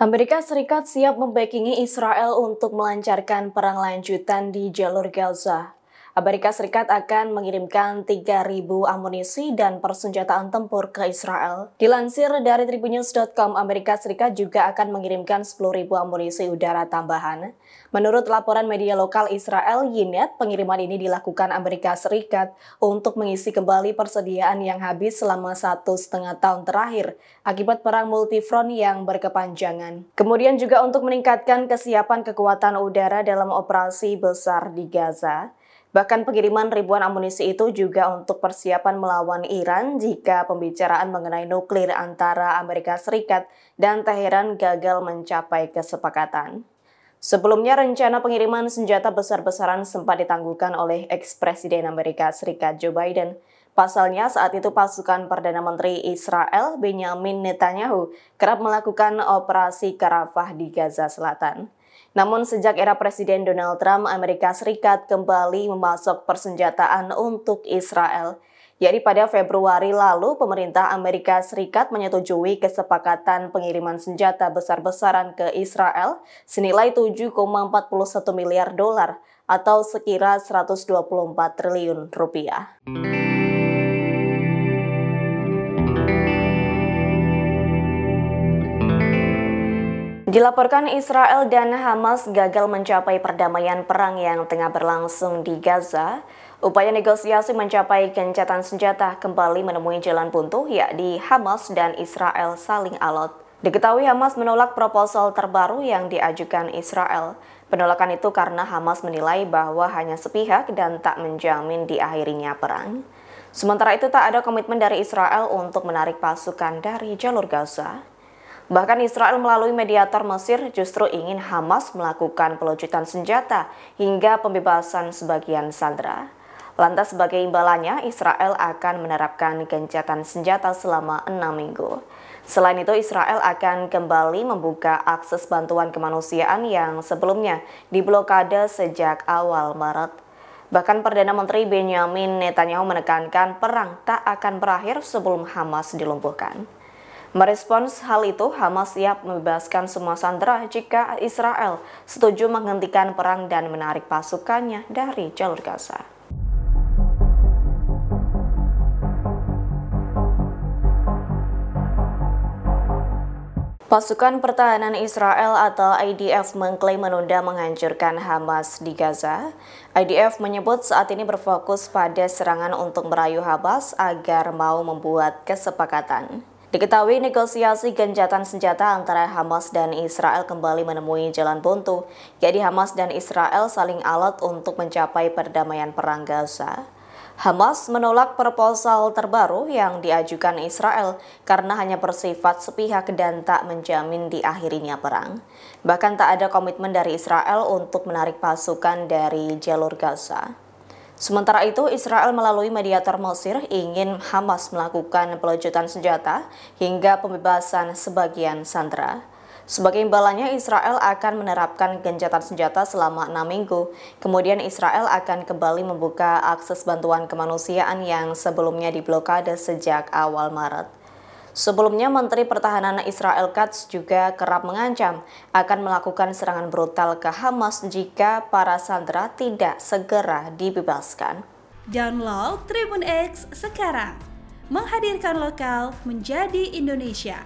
Amerika Serikat siap membackingi Israel untuk melancarkan perang lanjutan di jalur Gaza. Amerika Serikat akan mengirimkan 3.000 amunisi dan persenjataan tempur ke Israel. Dilansir dari tribunnews.com, Amerika Serikat juga akan mengirimkan 10.000 amunisi udara tambahan. Menurut laporan media lokal Israel, Ynet, pengiriman ini dilakukan Amerika Serikat untuk mengisi kembali persediaan yang habis selama 1,5 tahun terakhir akibat perang multifront yang berkepanjangan. Kemudian juga untuk meningkatkan kesiapan kekuatan udara dalam operasi besar di Gaza. Bahkan pengiriman ribuan amunisi itu juga untuk persiapan melawan Iran jika pembicaraan mengenai nuklir antara Amerika Serikat dan Teheran gagal mencapai kesepakatan. Sebelumnya, rencana pengiriman senjata besar-besaran sempat ditangguhkan oleh ex-presiden Amerika Serikat Joe Biden. Pasalnya, saat itu pasukan Perdana Menteri Israel Benjamin Netanyahu kerap melakukan operasi ke Rafah di Gaza Selatan. Namun sejak era Presiden Donald Trump, Amerika Serikat kembali memasok persenjataan untuk Israel. Jadi pada Februari lalu, pemerintah Amerika Serikat menyetujui kesepakatan pengiriman senjata besar-besaran ke Israel senilai 7,41 miliar dolar atau sekira 124 triliun rupiah. Dilaporkan Israel dan Hamas gagal mencapai perdamaian perang yang tengah berlangsung di Gaza. Upaya negosiasi mencapai gencatan senjata kembali menemui jalan buntu, yakni Hamas dan Israel saling alot. Diketahui Hamas menolak proposal terbaru yang diajukan Israel. Penolakan itu karena Hamas menilai bahwa hanya sepihak dan tak menjamin diakhirinya perang. Sementara itu tak ada komitmen dari Israel untuk menarik pasukan dari jalur Gaza. Bahkan Israel melalui mediator Mesir justru ingin Hamas melakukan pelucutan senjata hingga pembebasan sebagian sandera. Lantas sebagai imbalannya, Israel akan menerapkan gencatan senjata selama 6 minggu. Selain itu, Israel akan kembali membuka akses bantuan kemanusiaan yang sebelumnya diblokade sejak awal Maret. Bahkan Perdana Menteri Benjamin Netanyahu menekankan perang tak akan berakhir sebelum Hamas dilumpuhkan. Merespons hal itu, Hamas siap membebaskan semua sandera jika Israel setuju menghentikan perang dan menarik pasukannya dari jalur Gaza. Pasukan Pertahanan Israel atau IDF mengklaim menunda menghancurkan Hamas di Gaza. IDF menyebut saat ini berfokus pada serangan untuk merayu Hamas agar mau membuat kesepakatan. Diketahui negosiasi gencatan senjata antara Hamas dan Israel kembali menemui jalan buntu, jadi Hamas dan Israel saling alot untuk mencapai perdamaian perang Gaza. Hamas menolak proposal terbaru yang diajukan Israel karena hanya bersifat sepihak dan tak menjamin diakhirinya perang. Bahkan tak ada komitmen dari Israel untuk menarik pasukan dari jalur Gaza. Sementara itu, Israel melalui mediator Mesir ingin Hamas melakukan pelucutan senjata hingga pembebasan sebagian sandera. Sebagai imbalannya, Israel akan menerapkan gencatan senjata selama 6 minggu. Kemudian Israel akan kembali membuka akses bantuan kemanusiaan yang sebelumnya diblokade sejak awal Maret. Sebelumnya, Menteri Pertahanan Israel Katz juga kerap mengancam akan melakukan serangan brutal ke Hamas jika para sandera tidak segera dibebaskan. Download Tribun X sekarang, menghadirkan lokal menjadi Indonesia.